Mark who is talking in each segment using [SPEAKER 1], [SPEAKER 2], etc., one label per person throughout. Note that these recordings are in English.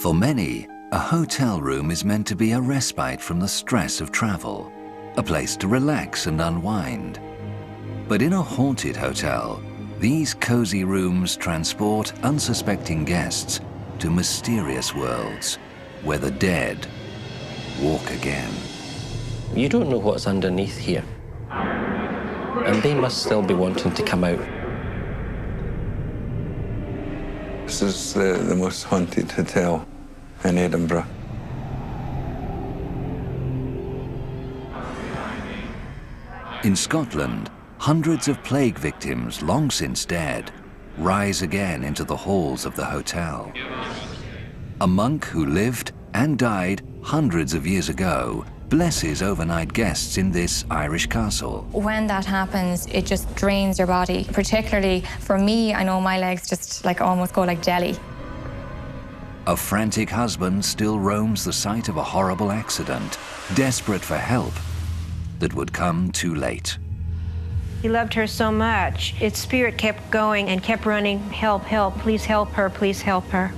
[SPEAKER 1] For many, a hotel room is meant to be a respite from the stress of travel, a place to relax and unwind. But in a haunted hotel, these cozy rooms transport unsuspecting guests to mysterious worlds where the dead walk again.
[SPEAKER 2] You don't know what's underneath here, and they must still be wanting to come out.
[SPEAKER 3] This is the most haunted hotel in Edinburgh.
[SPEAKER 1] In Scotland, hundreds of plague victims, long since dead, rise again into the halls of the hotel. A monk who lived and died hundreds of years ago blesses overnight guests in this Irish castle.
[SPEAKER 4] When that happens, it just drains your body. Particularly for me, I know my legs just almost go like jelly.
[SPEAKER 1] A frantic husband still roams the site of a horrible accident, desperate for help that would come too late.
[SPEAKER 5] He loved her so much. Its spirit kept going and kept running, help, help, please help her, please help her.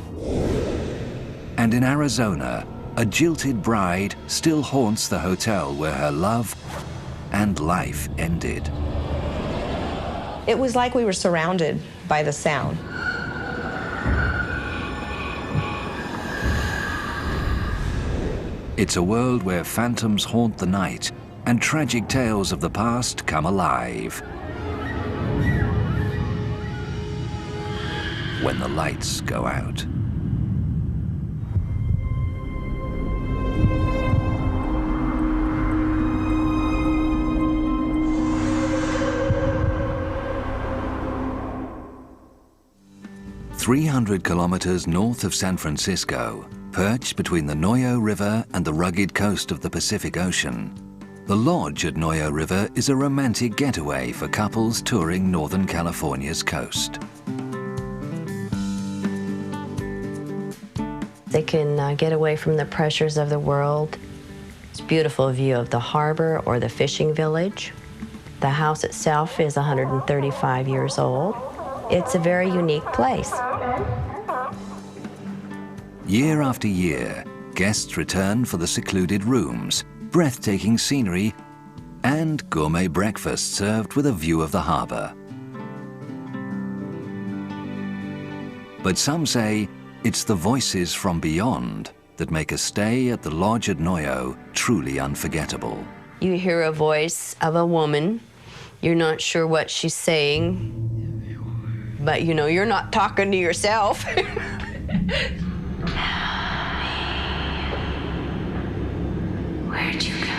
[SPEAKER 1] And in Arizona, a jilted bride still haunts the hotel where her love and life ended.
[SPEAKER 6] It was like we were surrounded by the sound.
[SPEAKER 1] It's a world where phantoms haunt the night and tragic tales of the past come alive when the lights go out. "300 kilometers north of San Francisco, perched between the Noyo River and the rugged coast of the Pacific Ocean, the lodge at Noyo River is a romantic getaway for couples touring Northern California's coast.
[SPEAKER 7] They can get away from the pressures of the world. It's a beautiful view of the harbor or the fishing village. The house itself is 135 years old. It's a very unique place.
[SPEAKER 1] Year after year, guests return for the secluded rooms, breathtaking scenery, and gourmet breakfast served with a view of the harbor. But some say it's the voices from beyond that make a stay at the lodge at Noyo truly unforgettable.
[SPEAKER 7] You hear a voice of a woman. You're not sure what she's saying, but you know, you're not talking to yourself.
[SPEAKER 4] Where'd you go?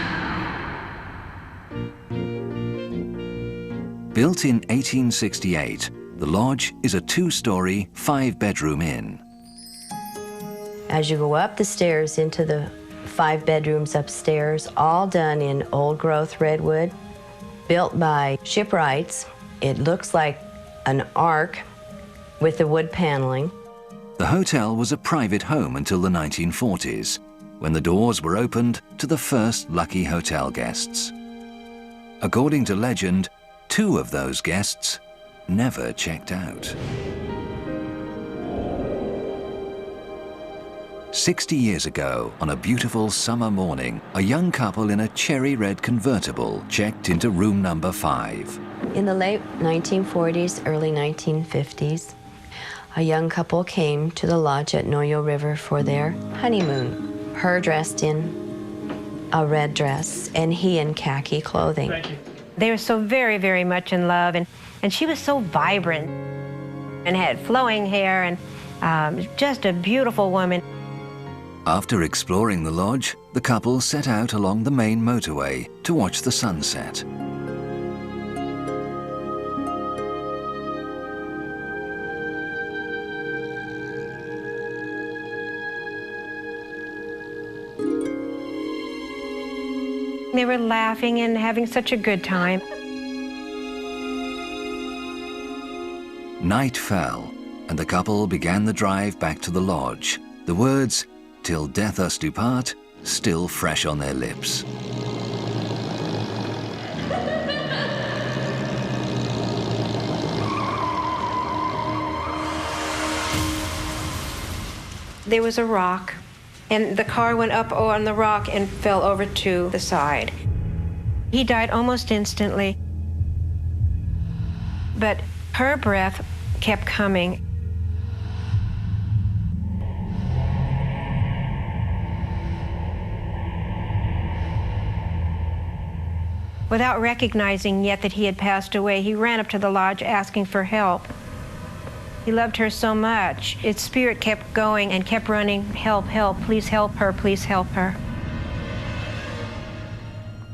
[SPEAKER 1] Built in 1868, the lodge is a 2-story, 5-bedroom inn.
[SPEAKER 7] As you go up the stairs into the 5 bedrooms upstairs, all done in old-growth redwood, built by shipwrights. It looks like an ark with the wood paneling.
[SPEAKER 1] The hotel was a private home until the 1940s, when the doors were opened to the first lucky hotel guests. According to legend, 2 of those guests never checked out. 60 years ago, on a beautiful summer morning, a young couple in a cherry red convertible checked into room number 5.
[SPEAKER 7] In the late 1940s, early 1950s, a young couple came to the lodge at Noyo River for their honeymoon. Her dressed in a red dress and he in khaki clothing.
[SPEAKER 5] Thank you. They were so very, very much in love, and she was so vibrant and had flowing hair and just a beautiful woman.
[SPEAKER 1] After exploring the lodge, the couple set out along the main motorway to watch the sunset.
[SPEAKER 5] They were laughing and having such a good time.
[SPEAKER 1] Night fell, and the couple began the drive back to the lodge. The words, "Till death us do part," still fresh on their lips.
[SPEAKER 5] there was a rock, and the car went up on the rock and fell over to the side. He died almost instantly, but her breath kept coming. Without recognizing yet that he had passed away, he ran up to the lodge asking for help. He loved her so much. Its spirit kept going and kept running, "Help, help, please help her, please help her."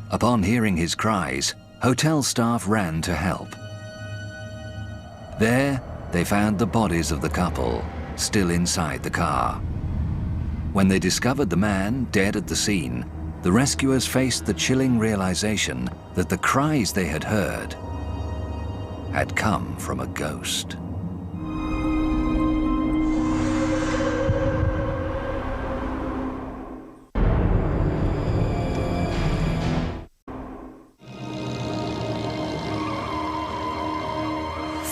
[SPEAKER 1] Upon hearing his cries, hotel staff ran to help. There, they found the bodies of the couple, still inside the car. When they discovered the man dead at the scene, the rescuers faced the chilling realization that the cries they had heard had come from a ghost.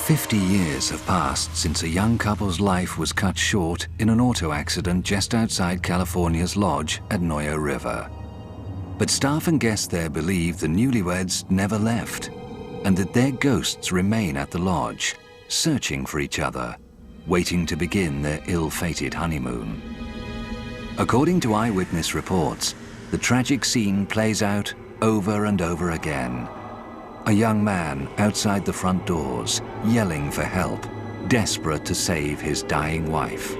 [SPEAKER 1] "50 years have passed since a young couple's life was cut short in an auto accident just outside California's lodge at Noyo River. But staff and guests there believe the newlyweds never left, and that their ghosts remain at the lodge, searching for each other, waiting to begin their ill-fated honeymoon. According to eyewitness reports, the tragic scene plays out over and over again. A young man outside the front doors, yelling for help, desperate to save his dying wife.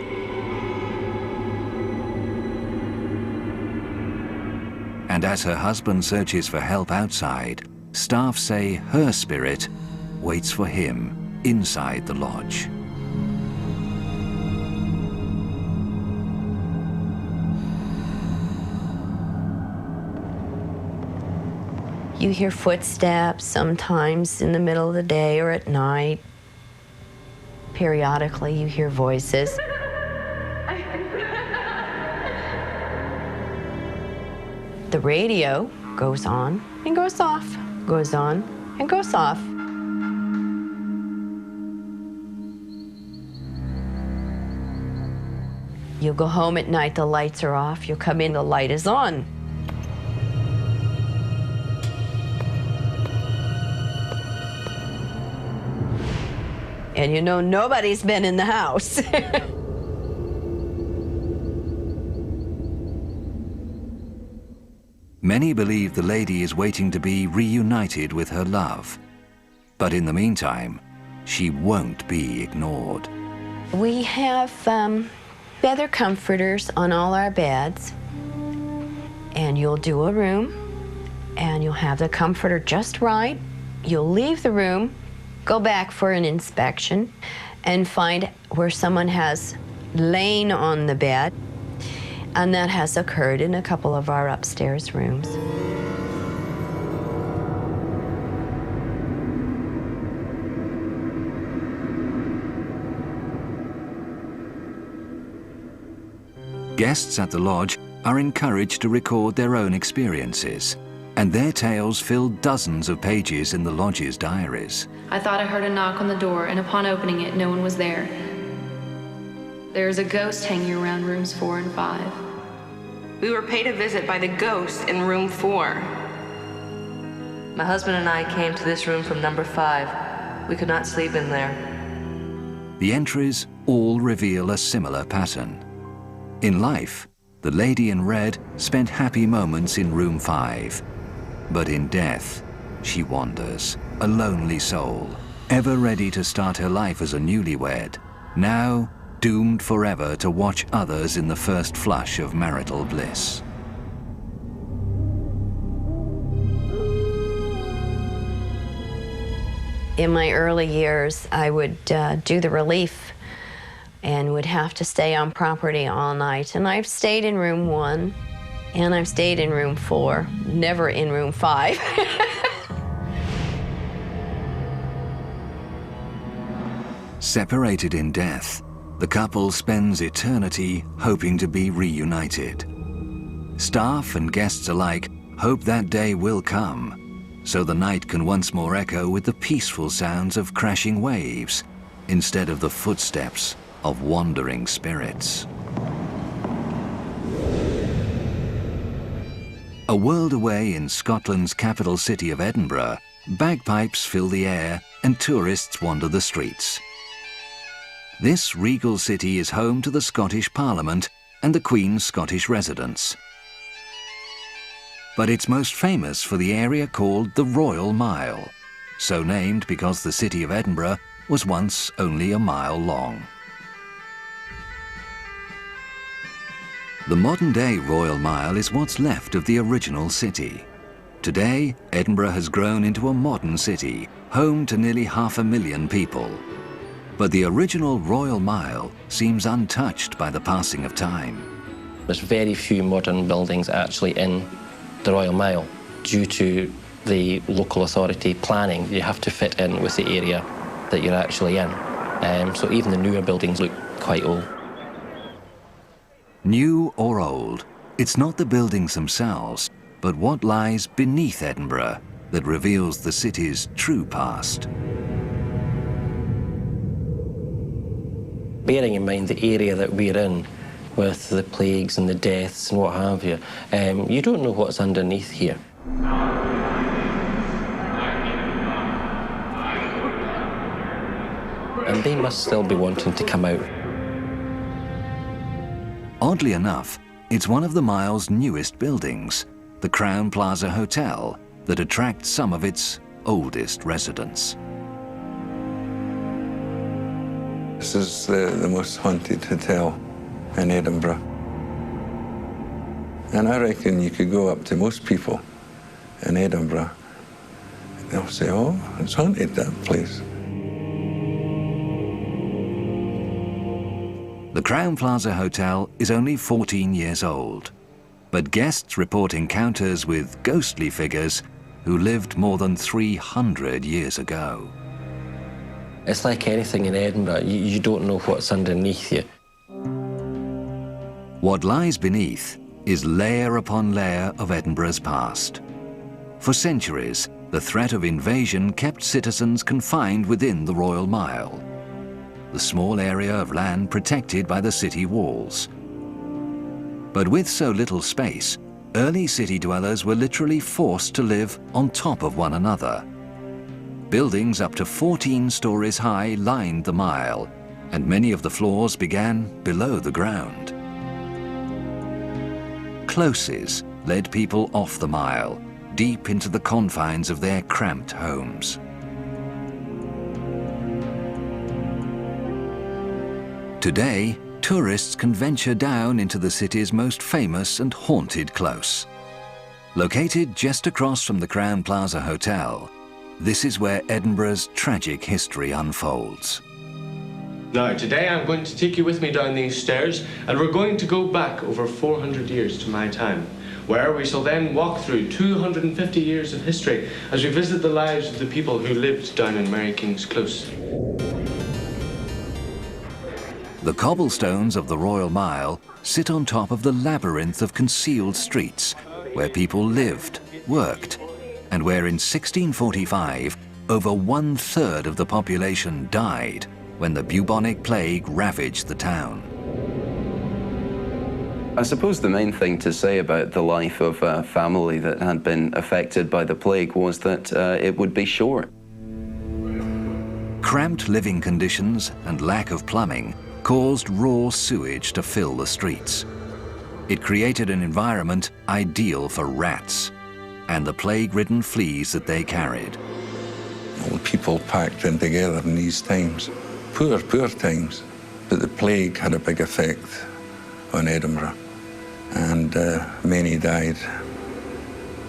[SPEAKER 1] And as her husband searches for help outside, staff say her spirit waits for him inside the lodge.
[SPEAKER 7] You hear footsteps sometimes in the middle of the day or at night. Periodically, you hear voices. The radio goes on and goes off, goes on and goes off. You'll go home at night, the lights are off. You'll come in, the light is on. And you know nobody's been in the house.
[SPEAKER 1] Many believe the lady is waiting to be reunited with her love. But in the meantime, she won't be ignored.
[SPEAKER 7] We have feather comforters on all our beds. And you'll do a room, and you'll have the comforter just right. You'll leave the room, go back for an inspection, and find where someone has lain on the bed. And that has occurred in a couple of our upstairs rooms.
[SPEAKER 1] Guests at the lodge are encouraged to record their own experiences, and their tales fill dozens of pages in the lodge's diaries.
[SPEAKER 8] I thought I heard a knock on the door, and upon opening it, no one was there. There is a ghost hanging around rooms 4 and 5.
[SPEAKER 9] We were paid a visit by the ghost in room 4.
[SPEAKER 10] My husband and I came to this room from number 5. We could not sleep in there.
[SPEAKER 1] The entries all reveal a similar pattern. In life, the lady in red spent happy moments in room 5. But in death, she wanders, a lonely soul, ever ready to start her life as a newlywed, now doomed forever to watch others in the first flush of marital bliss.
[SPEAKER 7] In my early years, I would do the relief and would have to stay on property all night. And I've stayed in room 1, and I've stayed in room 4, never in room 5.
[SPEAKER 1] Separated in death, the couple spends eternity hoping to be reunited. Staff and guests alike hope that day will come, so the night can once more echo with the peaceful sounds of crashing waves, instead of the footsteps of wandering spirits. A world away in Scotland's capital city of Edinburgh, bagpipes fill the air and tourists wander the streets. This regal city is home to the Scottish Parliament and the Queen's Scottish residence. But it's most famous for the area called the Royal Mile, so named because the city of Edinburgh was once only a mile long. The modern-day Royal Mile is what's left of the original city. Today, Edinburgh has grown into a modern city, home to nearly 500,000 people. But the original Royal Mile seems untouched by the passing of time.
[SPEAKER 2] There's very few modern buildings actually in the Royal Mile. Due to the local authority planning, you have to fit in with the area that you're actually in. So even the newer buildings look quite old.
[SPEAKER 1] New or old, it's not the buildings themselves, but what lies beneath Edinburgh that reveals the city's true past.
[SPEAKER 2] Bearing in mind the area that we're in, with the plagues and the deaths and what have you, you don't know what's underneath here. And they must still be wanting to come out.
[SPEAKER 1] Oddly enough, it's one of the mile's newest buildings, the Crowne Plaza Hotel, that attracts some of its oldest residents.
[SPEAKER 3] This is the most haunted hotel in Edinburgh. And I reckon you could go up to most people in Edinburgh, and they'll say, oh, it's haunted, that place.
[SPEAKER 1] The Crowne Plaza Hotel is only 14 years old, but guests report encounters with ghostly figures who lived more than 300 years ago.
[SPEAKER 2] It's like anything in Edinburgh, you don't know what's underneath you.
[SPEAKER 1] What lies beneath is layer upon layer of Edinburgh's past. For centuries, the threat of invasion kept citizens confined within the Royal Mile, the small area of land protected by the city walls. But with so little space, early city dwellers were literally forced to live on top of one another. Buildings up to 14 stories high lined the mile, and many of the floors began below the ground. Closes led people off the mile, deep into the confines of their cramped homes. Today, tourists can venture down into the city's most famous and haunted close. Located just across from the Crowne Plaza Hotel, this is where Edinburgh's tragic history unfolds.
[SPEAKER 11] Now, today I'm going to take you with me down these stairs, and we're going to go back over 400 years to my time, where we shall then walk through 250 years of history as we visit the lives of the people who lived down in Mary King's Close.
[SPEAKER 1] The cobblestones of the Royal Mile sit on top of the labyrinth of concealed streets where people lived, worked, and where in 1645 over 1/3 of the population died when the bubonic plague ravaged the town.
[SPEAKER 12] I suppose the main thing to say about the life of a family that had been affected by the plague was that it would be short.
[SPEAKER 1] Cramped living conditions and lack of plumbing caused raw sewage to fill the streets. It created an environment ideal for rats and the plague-ridden fleas that they carried.
[SPEAKER 3] All people packed in together in these times. Poor, poor times. But the plague had a big effect on Edinburgh, and many died.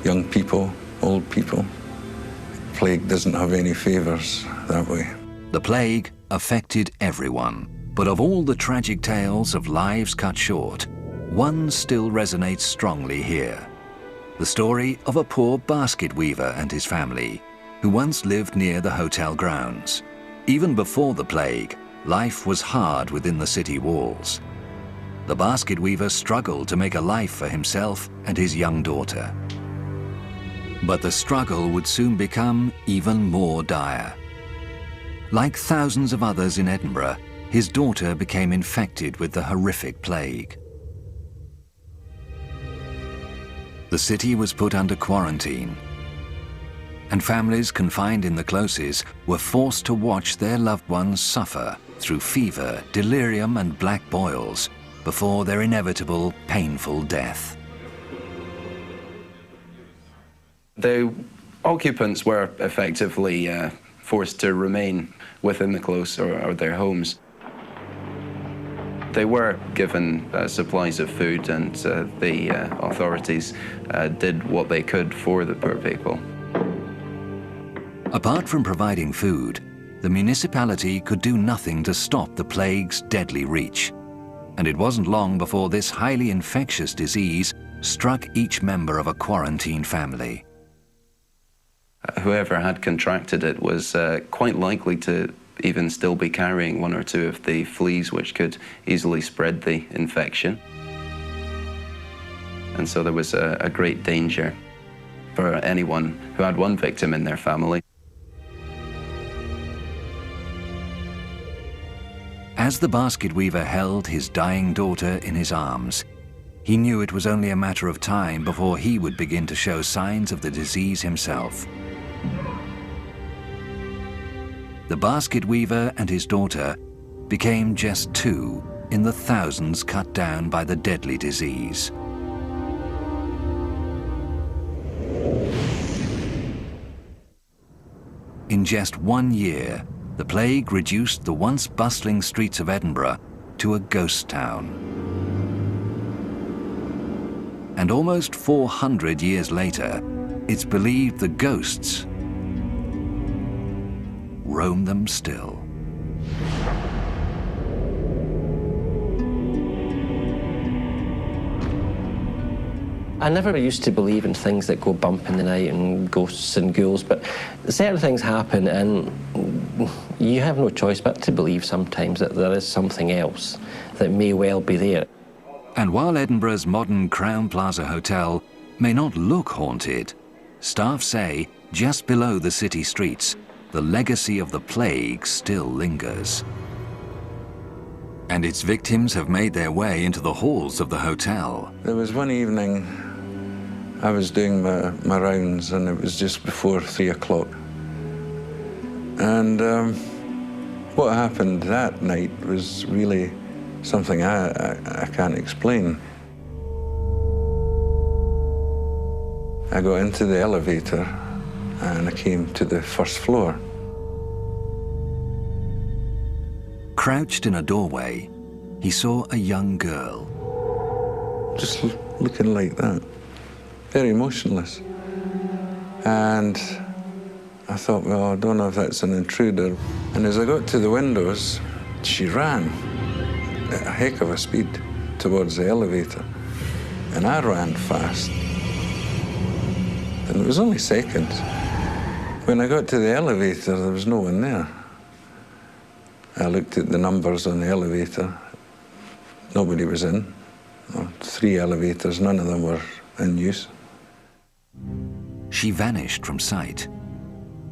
[SPEAKER 3] Young people, old people. Plague doesn't have any favours that way.
[SPEAKER 1] The plague affected everyone, but of all the tragic tales of lives cut short, one still resonates strongly here. The story of a poor basket weaver and his family, who once lived near the hotel grounds. Even before the plague, life was hard within the city walls. The basket weaver struggled to make a life for himself and his young daughter. But the struggle would soon become even more dire. Like thousands of others in Edinburgh, his daughter became infected with the horrific plague. the city was put under quarantine, and families confined in the closes were forced to watch their loved ones suffer through fever, delirium and black boils before their inevitable, painful death.
[SPEAKER 12] The occupants were effectively forced to remain within the close or their homes. They were given supplies of food, and the authorities did what they could for the poor people.
[SPEAKER 1] Apart from providing food, the municipality could do nothing to stop the plague's deadly reach. And it wasn't long before this highly infectious disease struck each member of a quarantined family.
[SPEAKER 12] Whoever had contracted it was quite likely to even still be carrying one or two of the fleas which could easily spread the infection. And so there was a great danger for anyone who had one victim in their family.
[SPEAKER 1] As the basket weaver held his dying daughter in his arms, he knew it was only a matter of time before he would begin to show signs of the disease himself. The basket weaver and his daughter became just two in the thousands cut down by the deadly disease. In just 1 year, the plague reduced the once bustling streets of Edinburgh to a ghost town. And almost 400 years later, it's believed the ghosts roam them still.
[SPEAKER 2] I never used to believe in things that go bump in the night and ghosts and ghouls, but certain things happen and you have no choice but to believe sometimes that there is something else that may well be there.
[SPEAKER 1] And while Edinburgh's modern Crowne Plaza Hotel may not look haunted, staff say just below the city streets, the legacy of the plague still lingers. And its victims have made their way into the halls of the hotel.
[SPEAKER 3] There was one evening I was doing my rounds, and it was just before 3 o'clock. And what happened that night was really something I can't explain. I got into the elevator and I came to the first floor.
[SPEAKER 1] Crouched in a doorway, he saw a young girl.
[SPEAKER 3] Just looking like that, very motionless. And I thought, well, I don't know if that's an intruder. And as I got to the windows, she ran at a heck of a speed towards the elevator. And I ran fast. And it was only seconds. When I got to the elevator, there was no one there. I looked at the numbers on the elevator. Nobody was in. 3 elevators, none of them were in use.
[SPEAKER 1] She vanished from sight,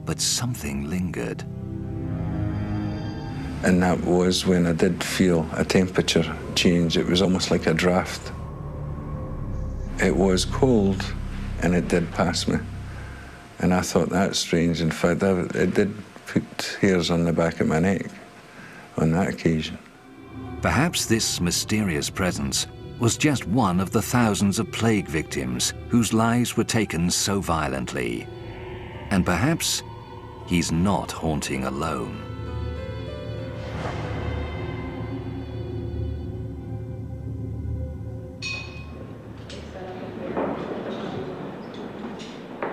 [SPEAKER 1] but something lingered.
[SPEAKER 3] And that was when I did feel a temperature change. It was almost like a draft. It was cold, and it did pass me. And I thought, that's strange. In fact, it did put hairs on the back of my neck on that occasion.
[SPEAKER 1] Perhaps this mysterious presence was just one of the thousands of plague victims whose lives were taken so violently. And perhaps he's not haunting alone.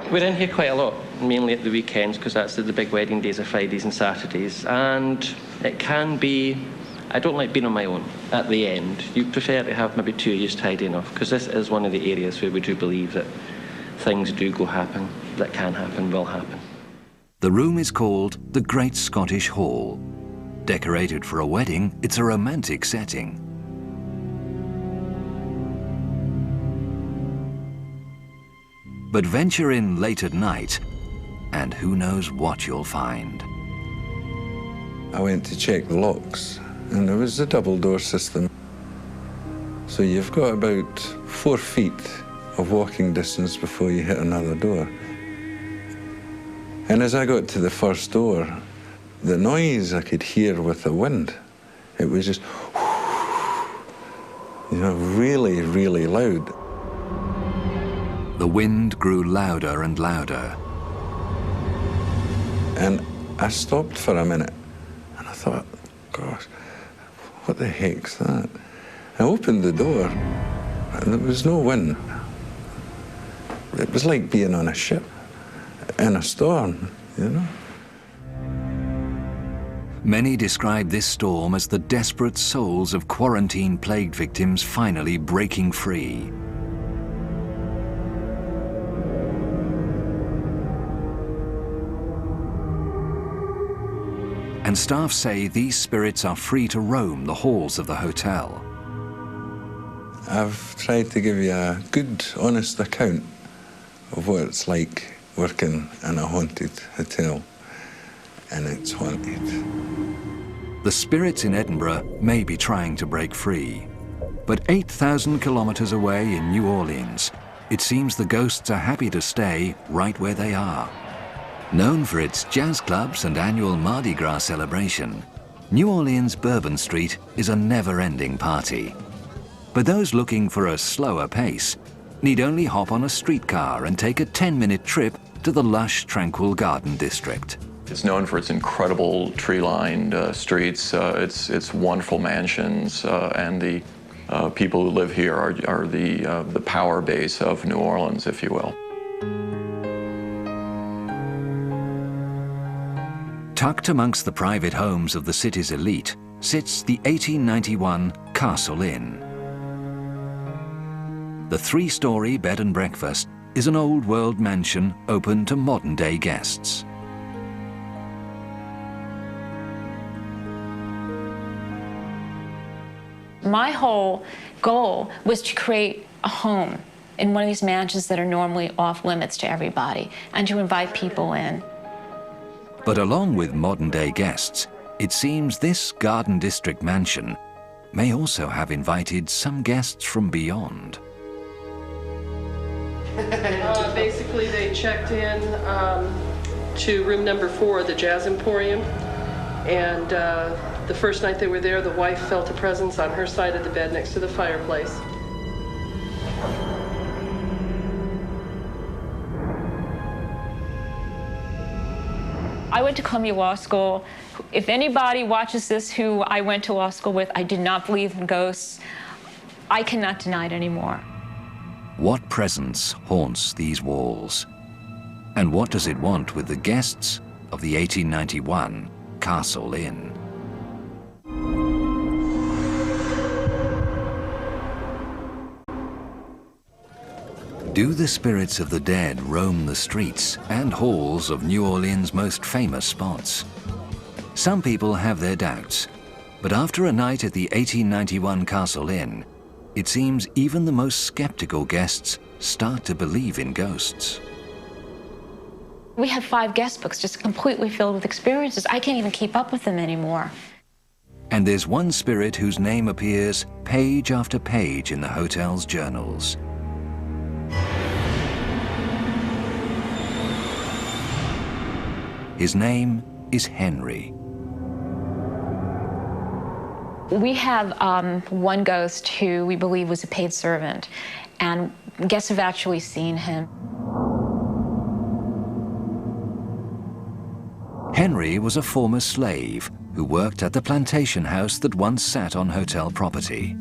[SPEAKER 2] We're in here quite a lot, mainly at the weekends, because that's the big wedding days are Fridays and Saturdays. And it can be, I don't like being on my own at the end. You prefer to have maybe 2 years tidying off, because this is one of the areas where we do believe that things do go happen, that can happen, will happen.
[SPEAKER 1] The room is called the Great Scottish Hall. Decorated for a wedding, it's a romantic setting. But venture in late at night, and who knows what you'll find.
[SPEAKER 3] I went to check the locks, and there was a double door system. So you've got about 4 feet of walking distance before you hit another door. And as I got to the first door, the noise I could hear with the wind, it was just, you know, really, really loud.
[SPEAKER 1] The wind grew louder and louder.
[SPEAKER 3] And I stopped for a minute, and I thought, gosh, what the heck's that? I opened the door, and there was no wind. It was like being on a ship in a storm, you know?
[SPEAKER 1] Many describe this storm as the desperate souls of quarantine-plagued victims finally breaking free. And staff say these spirits are free to roam the halls of the hotel.
[SPEAKER 3] I've tried to give you a good, honest account of what it's like working in a haunted hotel, and it's haunted.
[SPEAKER 1] The spirits in Edinburgh may be trying to break free, but 8,000 kilometers away in New Orleans, it seems the ghosts are happy to stay right where they are. Known for its jazz clubs and annual Mardi Gras celebration, New Orleans' Bourbon Street is a never-ending party. But those looking for a slower pace need only hop on a streetcar and take a 10-minute trip to the lush, tranquil Garden District.
[SPEAKER 13] It's known for its incredible tree-lined streets, its wonderful mansions, and the people who live here are the power base of New Orleans, if you will.
[SPEAKER 1] Tucked amongst the private homes of the city's elite sits the 1891 Castle Inn. The 3-story bed and breakfast is an old-world mansion open to modern-day guests.
[SPEAKER 14] My whole goal was to create a home in one of these mansions that are normally off limits to everybody, and to invite people in.
[SPEAKER 1] But along with modern-day guests, it seems this Garden District mansion may also have invited some guests from beyond.
[SPEAKER 15] Basically, they checked in to room number 4, the Jazz Emporium, and the first night they were there, the wife felt a presence on her side of the bed next to the fireplace.
[SPEAKER 14] I went to Columbia Law School. If anybody watches this who I went to law school with, I did not believe in ghosts. I cannot deny it anymore.
[SPEAKER 1] What presence haunts these walls? And what does it want with the guests of the 1891 Castle Inn? Do the spirits of the dead roam the streets and halls of New Orleans' most famous spots? Some people have their doubts, but after a night at the 1891 Castle Inn, it seems even the most skeptical guests start to believe in ghosts.
[SPEAKER 14] We have 5 guest books just completely filled with experiences. I can't even keep up with them anymore.
[SPEAKER 1] And there's one spirit whose name appears page after page in the hotel's journals. His name is Henry.
[SPEAKER 14] We have one ghost who we believe was a paid servant, and guests have actually seen him.
[SPEAKER 1] Henry was a former slave who worked at the plantation house that once sat on hotel property.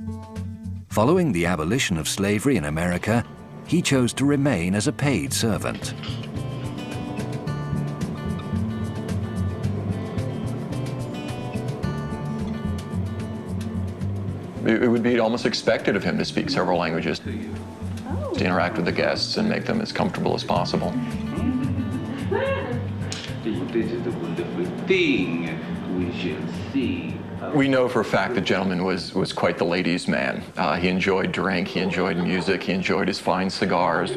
[SPEAKER 1] Following the abolition of slavery in America, he chose to remain as a paid servant.
[SPEAKER 13] It would be almost expected of him to speak several languages, to interact with the guests and make them as comfortable as possible.
[SPEAKER 16] This is the wonderful thing we shall see.
[SPEAKER 13] We know for a fact the gentleman was quite the ladies' man. He enjoyed drink, he enjoyed music, he enjoyed his fine cigars.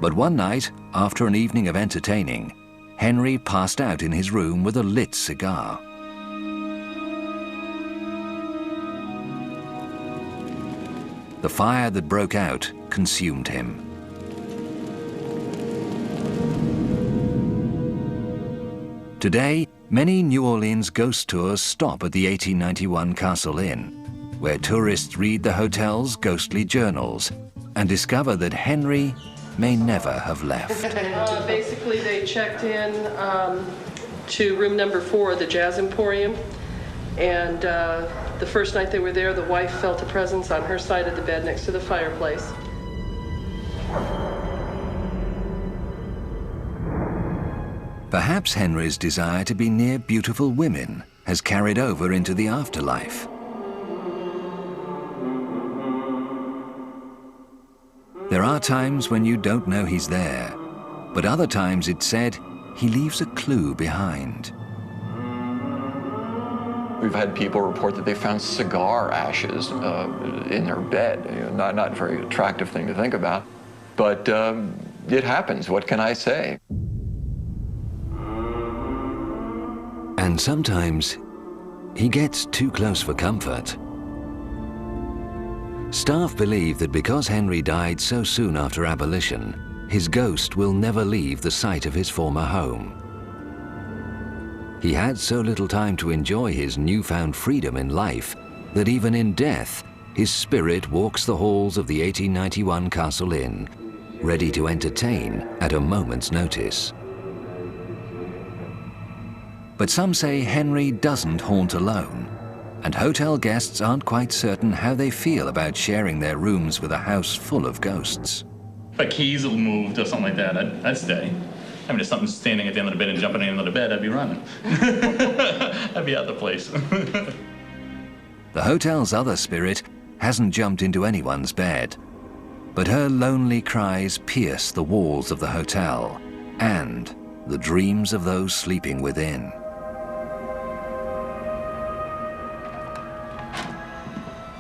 [SPEAKER 1] But one night, after an evening of entertaining, Henry passed out in his room with a lit cigar. The fire that broke out consumed him. Today, many New Orleans ghost tours stop at the 1891 Castle Inn, where tourists read the hotel's ghostly journals and discover that Henry may never have left.
[SPEAKER 15] Basically, they checked in to room number 4, the Jazz Emporium, and the first night they were there, the wife felt a presence on her side of the bed next to the fireplace.
[SPEAKER 1] Perhaps Henry's desire to be near beautiful women has carried over into the afterlife. There are times when you don't know he's there, but other times it's said he leaves a clue behind.
[SPEAKER 13] We've had people report that they found cigar ashes in their bed. You know, not a very attractive thing to think about, but it happens. What can I say?
[SPEAKER 1] And sometimes he gets too close for comfort. Staff believe that because Henry died so soon after abolition, his ghost will never leave the site of his former home. He had so little time to enjoy his newfound freedom in life that even in death, his spirit walks the halls of the 1891 Castle Inn, ready to entertain at a moment's notice. But some say Henry doesn't haunt alone, and hotel guests aren't quite certain how they feel about sharing their rooms with a house full of ghosts.
[SPEAKER 17] If my keys will moved or something like that, I'd stay. I mean, if something's standing at the end of the bed and jumping in the bed, I'd be running. I'd be out of the place.
[SPEAKER 1] The hotel's other spirit hasn't jumped into anyone's bed, but her lonely cries pierce the walls of the hotel and the dreams of those sleeping within.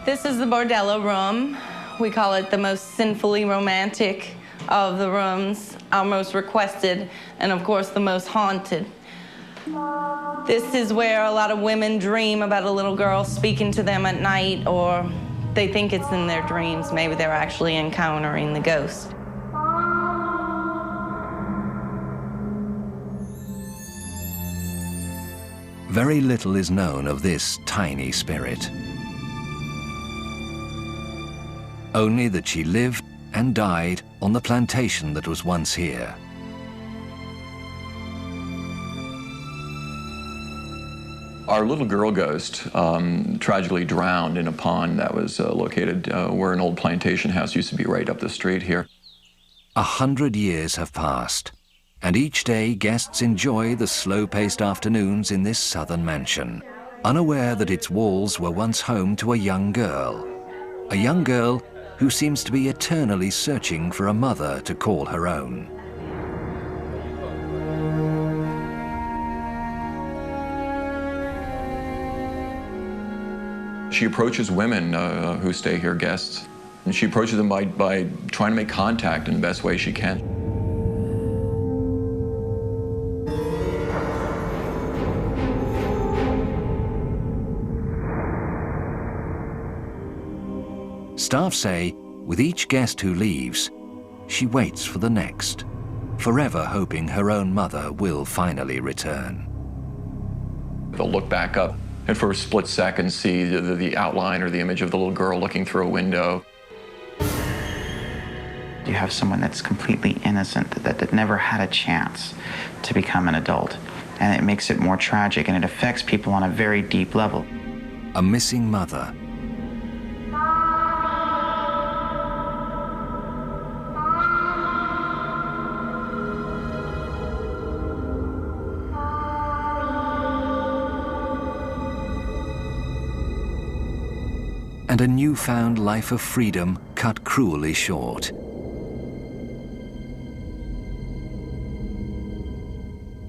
[SPEAKER 18] This is the bordello room. We call it the most sinfully romantic of the rooms, our most requested, and of course the most haunted. This is where a lot of women dream about a little girl speaking to them at night, or they think it's in their dreams. Maybe they're actually encountering the ghost.
[SPEAKER 1] Very little is known of this tiny spirit. Only that she lived and died on the plantation that was once here.
[SPEAKER 13] Our little girl ghost tragically drowned in a pond that was located where an old plantation house used to be right up the street here.
[SPEAKER 1] 100 years have passed, and each day guests enjoy the slow-paced afternoons in this southern mansion, unaware that its walls were once home to a young girl who seems to be eternally searching for a mother to call her own.
[SPEAKER 13] She approaches women who stay here, guests, and she approaches them by trying to make contact in the best way she can.
[SPEAKER 1] Staff say, with each guest who leaves, she waits for the next, forever hoping her own mother will finally return.
[SPEAKER 13] They'll look back up and for a split second see the outline or the image of the little girl looking through a window.
[SPEAKER 19] You have someone that's completely innocent, that never had a chance to become an adult. And it makes it more tragic, and it affects people on a very deep level.
[SPEAKER 1] A missing mother. And a newfound life of freedom cut cruelly short.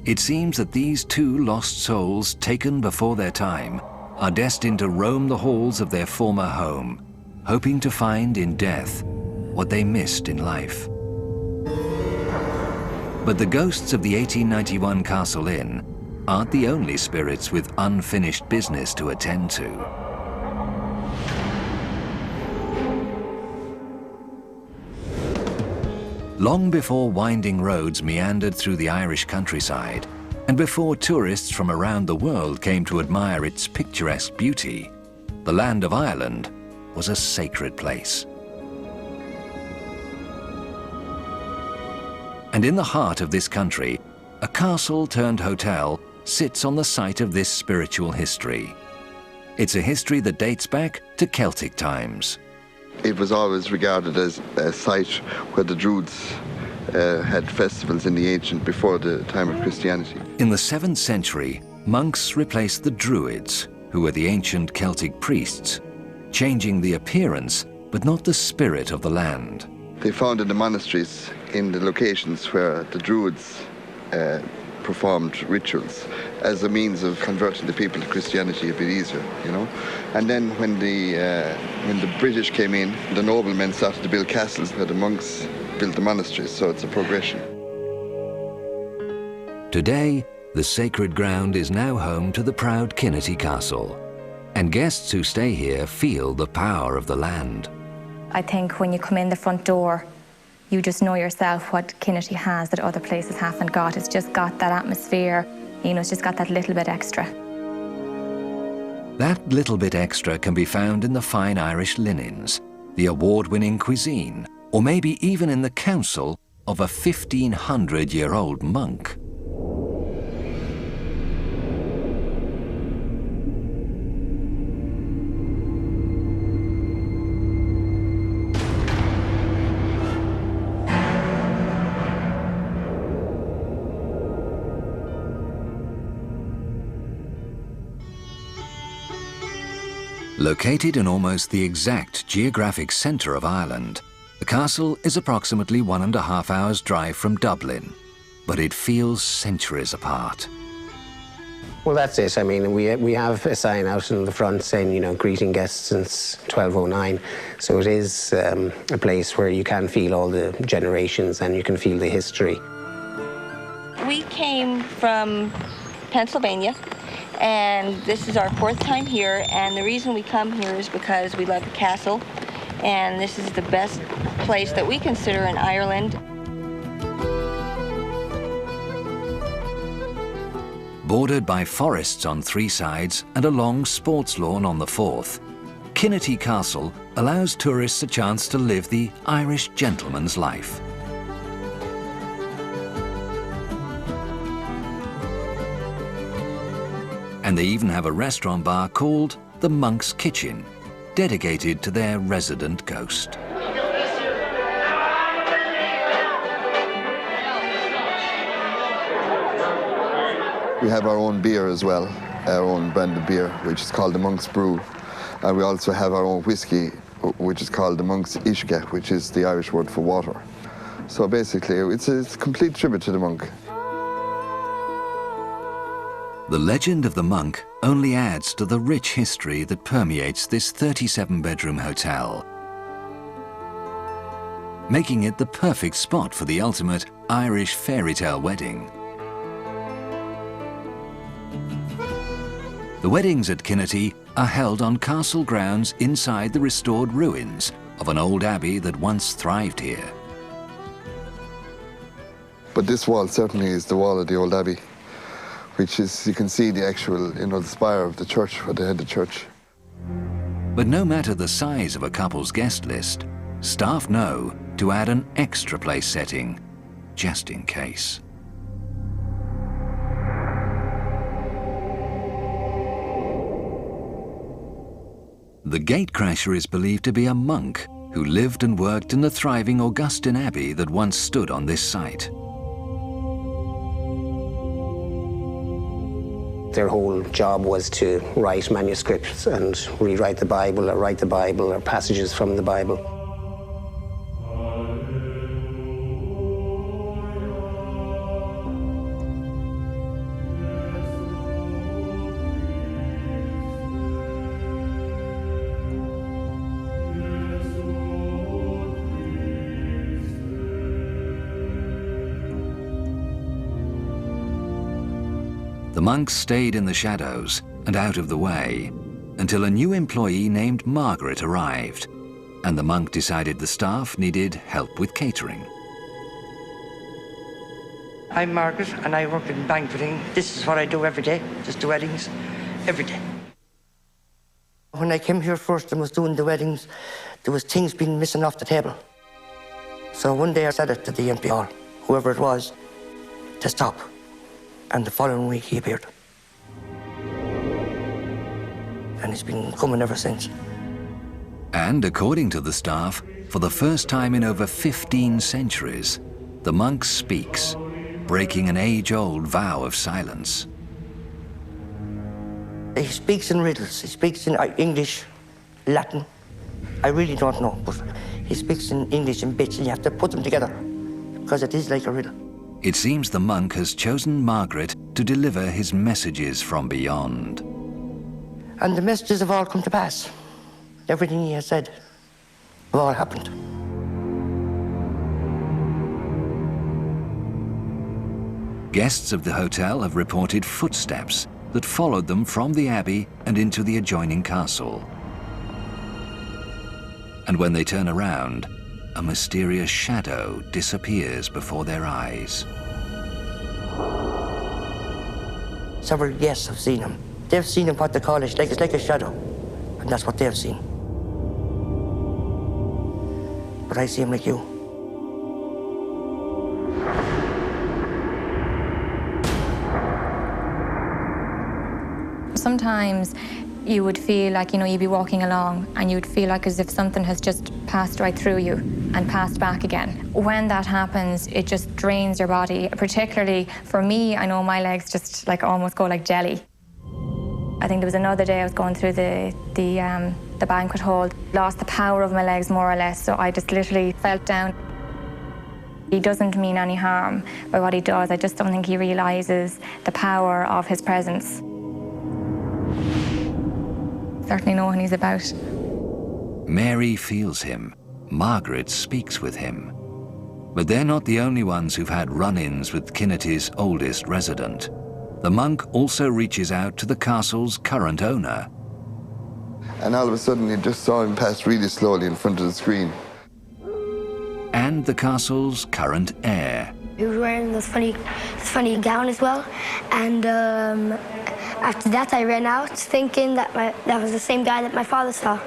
[SPEAKER 1] It seems that these two lost souls, taken before their time, are destined to roam the halls of their former home, hoping to find in death what they missed in life. But the ghosts of the 1891 Castle Inn aren't the only spirits with unfinished business to attend to. Long before winding roads meandered through the Irish countryside, and before tourists from around the world came to admire its picturesque beauty, the land of Ireland was a sacred place. And in the heart of this country, a castle-turned-hotel sits on the site of this spiritual history. It's a history that dates back to Celtic times.
[SPEAKER 20] It was always regarded as a site where the Druids had festivals in the ancient, before the time of Christianity.
[SPEAKER 1] In the 7th century, monks replaced the Druids, who were the ancient Celtic priests, changing the appearance but not the spirit of the land.
[SPEAKER 20] They founded the monasteries in the locations where the Druids performed rituals as a means of converting the people to Christianity a bit easier, you know. And then when the British came in, the noblemen started to build castles where the monks built the monasteries, so it's a progression.
[SPEAKER 1] Today, the sacred ground is now home to the proud Kinnetty Castle, and guests who stay here feel the power of the land.
[SPEAKER 4] I think when you come in the front door, you just know yourself what Kinnetty has that other places haven't got. It's just got that atmosphere, you know, it's just got that little bit extra.
[SPEAKER 1] That little bit extra can be found in the fine Irish linens, the award-winning cuisine, or maybe even in the counsel of a 1,500-year-old monk. Located in almost the exact geographic centre of Ireland, the castle is approximately 1.5 hours' drive from Dublin, but it feels centuries apart.
[SPEAKER 21] Well, that's it. I mean, we have a sign out in the front saying, you know, greeting guests since 1209. So it is a place where you can feel all the generations and you can feel the history.
[SPEAKER 22] We came from Pennsylvania, and this is our 4th time here, and the reason we come here is because we love the castle, and this is the best place that we consider in Ireland.
[SPEAKER 1] Bordered by forests on 3 sides and a long sports lawn on the 4th, Kinnetty Castle allows tourists a chance to live the Irish gentleman's life. And they even have a restaurant bar called the Monk's Kitchen, dedicated to their resident ghost.
[SPEAKER 20] We have our own beer as well, our own brand of beer, which is called the Monk's Brew. And we also have our own whiskey, which is called the Monk's Uisce, which is the Irish word for water. So basically, it's a complete tribute to the monk.
[SPEAKER 1] The legend of the monk only adds to the rich history that permeates this 37-bedroom hotel, making it the perfect spot for the ultimate Irish fairy tale wedding. The weddings at Kinnetty are held on castle grounds inside the restored ruins of an old abbey that once thrived here.
[SPEAKER 20] But this wall certainly is the wall of the old abbey, which is, you can see the actual, you know, the spire of the church, where they had the church.
[SPEAKER 1] But no matter the size of a couple's guest list, staff know to add an extra place setting, just in case. The gatecrasher is believed to be a monk who lived and worked in the thriving Augustine Abbey that once stood on this site.
[SPEAKER 21] Their whole job was to write manuscripts and rewrite the Bible, or write the Bible, or passages from the Bible.
[SPEAKER 1] The monks stayed in the shadows and out of the way until a new employee named Margaret arrived, and the monk decided the staff needed help with catering.
[SPEAKER 5] I'm Margaret, and I work in banqueting. This is what I do every day, just the weddings, every day. When I came here first and was doing the weddings, there was things being missing off the table. So one day I said it to the MP hall, whoever it was, to stop. And the following week he appeared. And he's been coming ever since.
[SPEAKER 1] And according to the staff, for the first time in over 15 centuries, the monk speaks, breaking an age-old vow of silence.
[SPEAKER 5] He speaks in riddles. He speaks in English, Latin. I really don't know, but he speaks in English in bits, and you have to put them together, because it is like a riddle.
[SPEAKER 1] It seems the monk has chosen Margaret to deliver his messages from beyond.
[SPEAKER 5] And the messages have all come to pass. Everything he has said have all happened.
[SPEAKER 1] Guests of the hotel have reported footsteps that followed them from the abbey and into the adjoining castle. And when they turn around, a mysterious shadow disappears before their eyes.
[SPEAKER 5] Several guests have seen him. They've seen him what they call it, it's like a shadow. And that's what they've seen. But I see him like you.
[SPEAKER 4] Sometimes you would feel like, you'd be walking along and you'd feel like as if something has just passed right through you and passed back again. When that happens, it just drains your body. Particularly for me, I know my legs just almost go like jelly. I think there was another day I was going through the banquet hall, lost the power of my legs more or less, so I just literally fell down. He doesn't mean any harm by what he does. I just don't think he realizes the power of his presence. Certainly know when he's about.
[SPEAKER 1] Mary feels him. Margaret speaks with him. But they're not the only ones who've had run-ins with Kinnity's oldest resident. The monk also reaches out to the castle's current owner.
[SPEAKER 20] And all of a sudden, he just saw him pass really slowly in front of the screen.
[SPEAKER 1] And the castle's current heir.
[SPEAKER 6] He was wearing this funny gown as well, and after that I ran out thinking that that was the same guy that my father saw.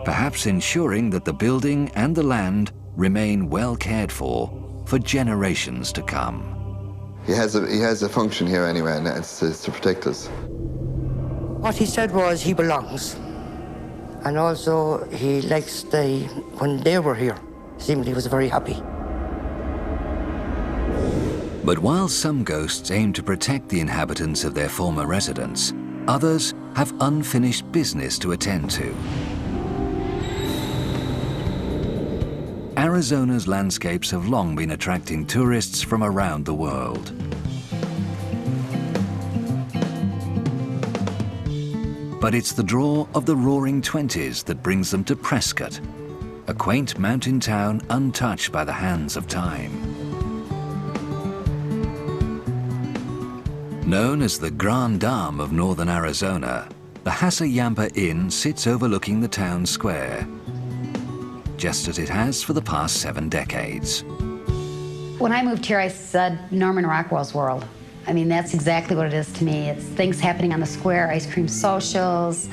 [SPEAKER 1] Perhaps ensuring that the building and the land remain well cared for generations to come.
[SPEAKER 20] He has a function here anyway, and it's to protect us.
[SPEAKER 5] What he said was he belongs. And also he likes when they were here, seemed he was very happy.
[SPEAKER 1] But while some ghosts aim to protect the inhabitants of their former residence, others have unfinished business to attend to. Arizona's landscapes have long been attracting tourists from around the world. But it's the draw of the Roaring Twenties that brings them to Prescott, a quaint mountain town untouched by the hands of time. Known as the Grand Dame of northern Arizona, the Hassayampa Inn sits overlooking the town square, just as it has for the past 7 decades.
[SPEAKER 23] When I moved here, I said Norman Rockwell's world. I mean, that's exactly what it is to me. It's things happening on the square, ice cream socials,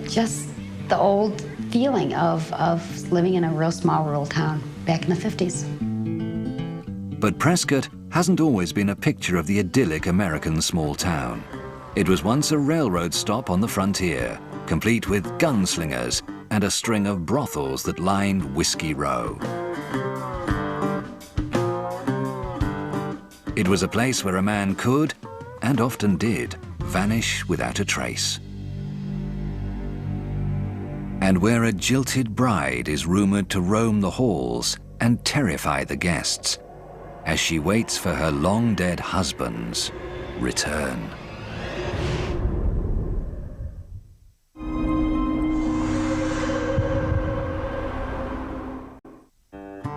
[SPEAKER 23] just the old feeling of living in a real small rural town back in the 50s.
[SPEAKER 1] But Prescott hasn't always been a picture of the idyllic American small town. It was once a railroad stop on the frontier, complete with gunslingers and a string of brothels that lined Whiskey Row. It was a place where a man could, and often did, vanish without a trace. And where a jilted bride is rumored to roam the halls and terrify the guests as she waits for her long-dead husband's return.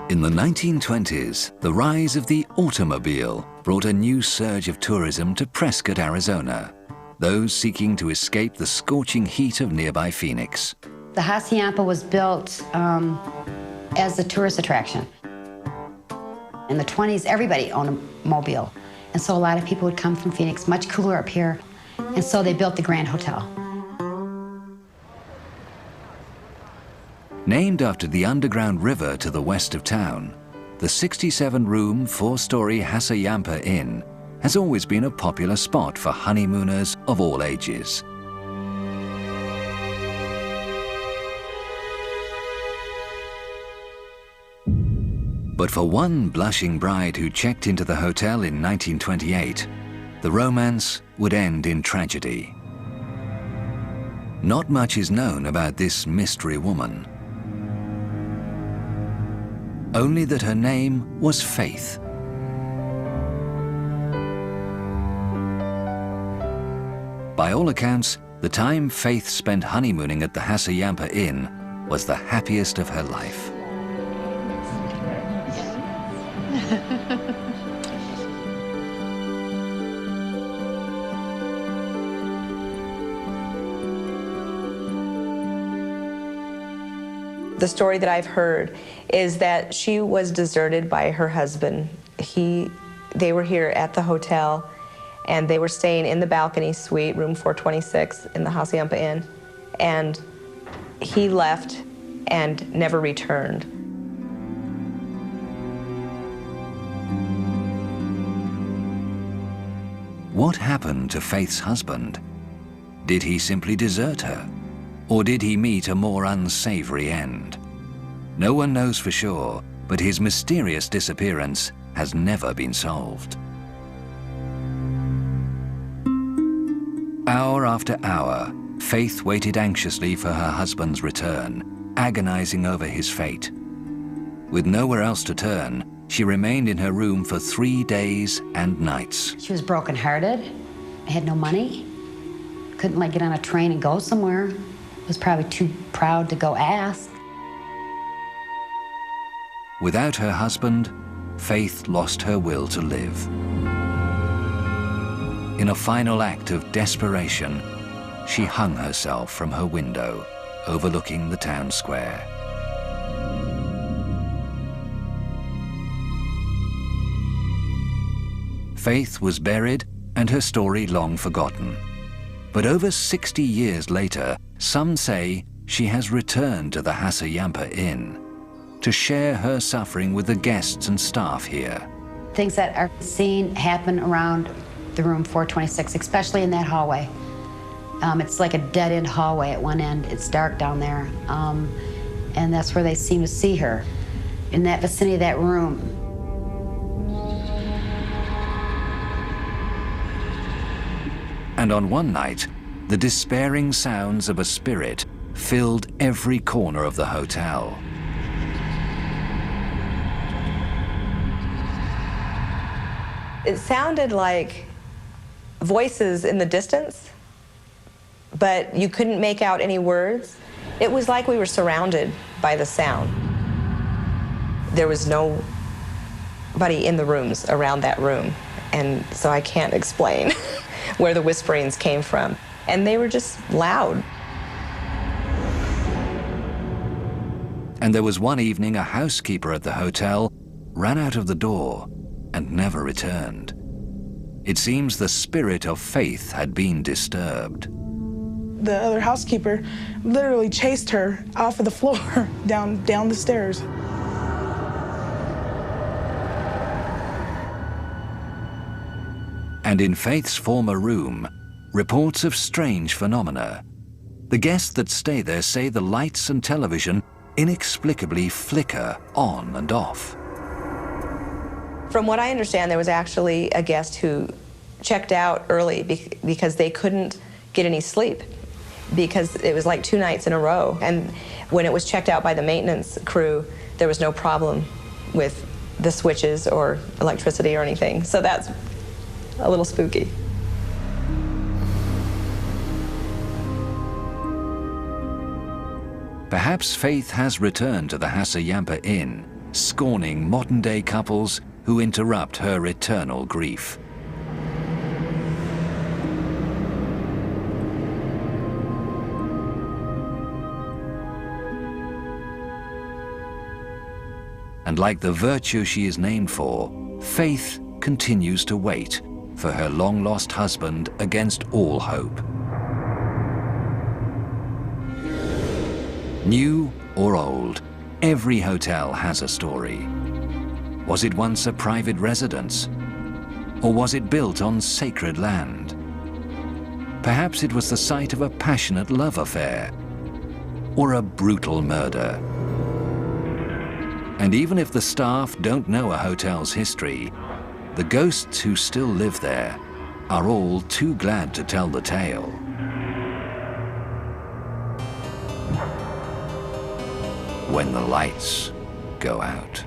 [SPEAKER 1] In the 1920s, the rise of the automobile brought a new surge of tourism to Prescott, Arizona, those seeking to escape the scorching heat of nearby Phoenix.
[SPEAKER 23] The Hassayampa was built as a tourist attraction. In the 20s, everybody owned a mobile. And so a lot of people would come from Phoenix, much cooler up here. And so they built the Grand Hotel.
[SPEAKER 1] Named after the underground river to the west of town, the 67-room, 4-story Hassayampa Inn has always been a popular spot for honeymooners of all ages. But for one blushing bride who checked into the hotel in 1928, the romance would end in tragedy. Not much is known about this mystery woman. Only that her name was Faith. By all accounts, the time Faith spent honeymooning at the Hassayampa Inn was the happiest of her life.
[SPEAKER 8] The story that I've heard is that she was deserted by her husband. They were here at the hotel, and they were staying in the balcony suite, room 426 in the Hassayampa Inn, and he left and never returned.
[SPEAKER 1] What happened to Faith's husband? Did he simply desert her? Or did he meet a more unsavory end? No one knows for sure, but his mysterious disappearance has never been solved. Hour after hour, Faith waited anxiously for her husband's return, agonizing over his fate. With nowhere else to turn, she remained in her room for 3 days and nights.
[SPEAKER 23] She was brokenhearted, had no money, couldn't get on a train and go somewhere. Was probably too proud to go ask.
[SPEAKER 1] Without her husband, Faith lost her will to live. In a final act of desperation, she hung herself from her window, overlooking the town square. Faith was buried and her story long forgotten. But over 60 years later, some say she has returned to the Hassayampa Inn to share her suffering with the guests and staff here.
[SPEAKER 23] Things that are seen happen around the room 426, especially in that hallway. It's like a dead-end hallway at one end. It's dark down there. And that's where they seem to see her, in that vicinity of that room.
[SPEAKER 1] And on one night, the despairing sounds of a spirit filled every corner of the hotel.
[SPEAKER 8] It sounded like voices in the distance, but you couldn't make out any words. It was like we were surrounded by the sound. There was nobody in the rooms around that room, and so I can't explain where the whisperings came from. And they were just loud.
[SPEAKER 1] And there was one evening a housekeeper at the hotel ran out of the door and never returned. It seems the spirit of Faith had been disturbed.
[SPEAKER 9] The other housekeeper literally chased her off of the floor down the stairs.
[SPEAKER 1] And in Faith's former room, reports of strange phenomena. The guests that stay there say the lights and television inexplicably flicker on and off.
[SPEAKER 8] From what I understand, there was actually a guest who checked out early because they couldn't get any sleep, because it was like 2 nights in a row. And when it was checked out by the maintenance crew, there was no problem with the switches or electricity or anything. So that's a little spooky.
[SPEAKER 1] Perhaps Faith has returned to the Hassayampa Inn, scorning modern-day couples who interrupt her eternal grief. And like the virtue she is named for, Faith continues to wait for her long-lost husband against all hope. New or old, every hotel has a story. Was it once a private residence? Or was it built on sacred land? Perhaps it was the site of a passionate love affair, or a brutal murder. And even if the staff don't know a hotel's history, the ghosts who still live there are all too glad to tell the tale. When the lights go out.